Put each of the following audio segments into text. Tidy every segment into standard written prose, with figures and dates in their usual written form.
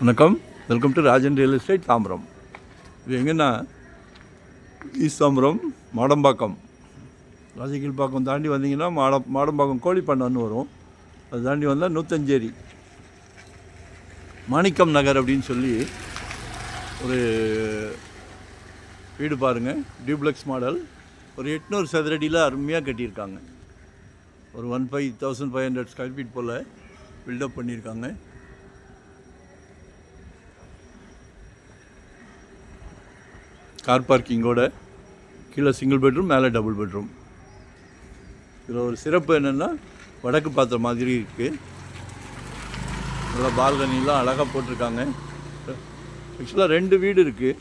வணக்கம், welcome to Rajan real estate Tambaram. இது எங்கன்னா ஈஸ்ட் தாம்பரம் மாடம்பாக்கம், ராஜகீழ்பாக்கம் தாண்டி வந்தீங்கன்னா மாடம்பாக்கம் கோழிப்பண்ணன்னு வரும். அது தாண்டி வந்தால் நூத்தஞ்சேரி மாணிக்கம் நகர் அப்படின்னு சொல்லி ஒரு வீடு பாருங்கள். டியூப்ளெக்ஸ் மாடல், ஒரு 800 சதுரடியில் அருமையாக கட்டியிருக்காங்க. ஒரு 15,500 ஸ்கொயர் ஃபீட் போல் பில்டப் பண்ணியிருக்காங்க. கார் பார்க்கிங்கோட, கீழே சிங்கிள் பெட்ரூம், மேலே டபுள் பெட்ரூம். இதில் ஒரு சிறப்பு என்னென்னா வடக்கு பார்த்த மாதிரி இருக்குது. நல்லா பால்கனிலாம் அழகாக போட்டிருக்காங்க. ஆக்சுவலாக 2 வீடு இருக்குது.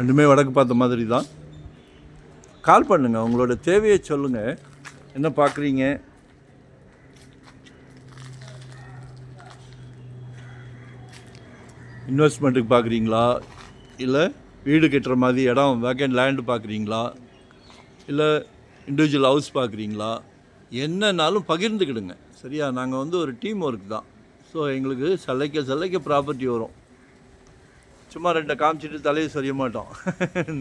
ரெண்டுமே வடக்கு பார்த்த மாதிரி தான். கால் பண்ணுங்கள், உங்களோட தேவையை சொல்லுங்கள். என்ன பார்க்குறீங்க, இன்வெஸ்ட்மெண்ட்டுக்கு பார்க்குறீங்களா, இல்லை வீடு கட்டுற மாதிரி இடம் வேக்கண்ட் லேண்டு பார்க்குறீங்களா, இல்லை இண்டிவிஜுவல் ஹவுஸ் பார்க்குறீங்களா, என்னன்னாலும் பகிர்ந்துக்கிடுங்க. சரியா? நாங்கள் ஒரு டீம் ஒர்க் தான். ஸோ எங்களுக்கு சல்லைக்க ப்ராப்பர்ட்டி வரும். சும்மா 2 காமிச்சிட்டு தலையை சொரிய மாட்டோம்.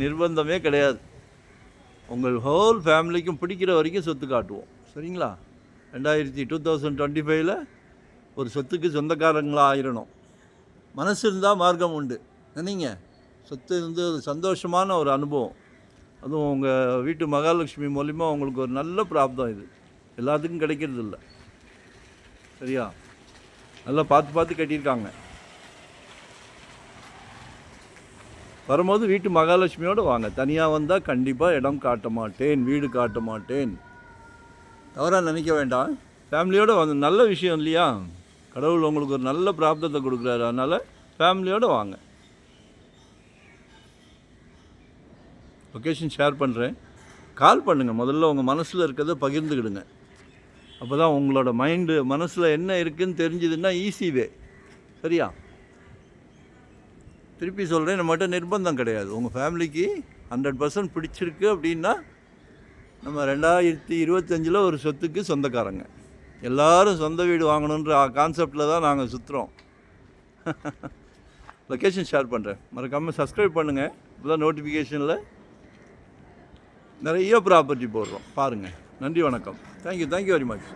நிர்பந்தமே கிடையாது. உங்கள் ஹோல் ஃபேமிலிக்கும் பிடிக்கிற வரைக்கும் சொத்து காட்டுவோம். சரிங்களா? 2025 ஒரு சொத்துக்கு சொந்தக்காரங்களாக ஆயிடணும். மனசு இருந்தால் மார்க்கம் உண்டு. நினைங்க, சொத்து சந்தோஷமான ஒரு அனுபவம். அதுவும் உங்கள் வீட்டு மகாலட்சுமி மூலிமா உங்களுக்கு ஒரு நல்ல பிராப்தம். இது எல்லாத்துக்கும் கிடைக்கிறது இல்லை. சரியா? நல்லா பார்த்து கட்டியிருக்காங்க. வரும்போது வீட்டு மகாலட்சுமியோடு வாங்க. தனியாக வந்தால் கண்டிப்பாக இடம் காட்ட மாட்டேன், வீடு காட்ட மாட்டேன். தவறாக நினைக்க வேண்டாம். ஃபேமிலியோடு வந்து நல்ல விஷயம் இல்லையா? கடவுள் உங்களுக்கு ஒரு நல்ல பிராப்தத்தை கொடுக்குறாரு. அதனால் ஃபேமிலியோடு வாங்க. லொக்கேஷன் ஷேர் பண்ணுறேன். கால் பண்ணுங்கள். முதல்ல உங்கள் மனசில் இருக்கிறத பகிர்ந்துக்கிடுங்க. அப்போ தான் உங்களோட மனசில் என்ன இருக்குதுன்னு தெரிஞ்சதுன்னா ஈஸி வே. சரியா? திருப்பி சொல்கிறேன், நம்மகிட்ட நிர்பந்தம் கிடையாது. உங்கள் ஃபேமிலிக்கு 100% பிடிச்சிருக்கு அப்படின்னா நம்ம 2025 ஒரு சொத்துக்கு சொந்தக்காரங்க. எல்லோரும் சொந்த வீடு வாங்கணுன்ற கான்செப்டில் தான் நாங்கள் சுற்றுறோம். லொக்கேஷன் ஷேர் பண்ணுறேன். மறக்காமல் சப்ஸ்கிரைப் பண்ணுங்கள். இப்போ தான் நோட்டிஃபிகேஷனில் நிறைய ப்ராப்பர்ட்டி போடுறோம். பாருங்கள். நன்றி, வணக்கம். Thank you very much.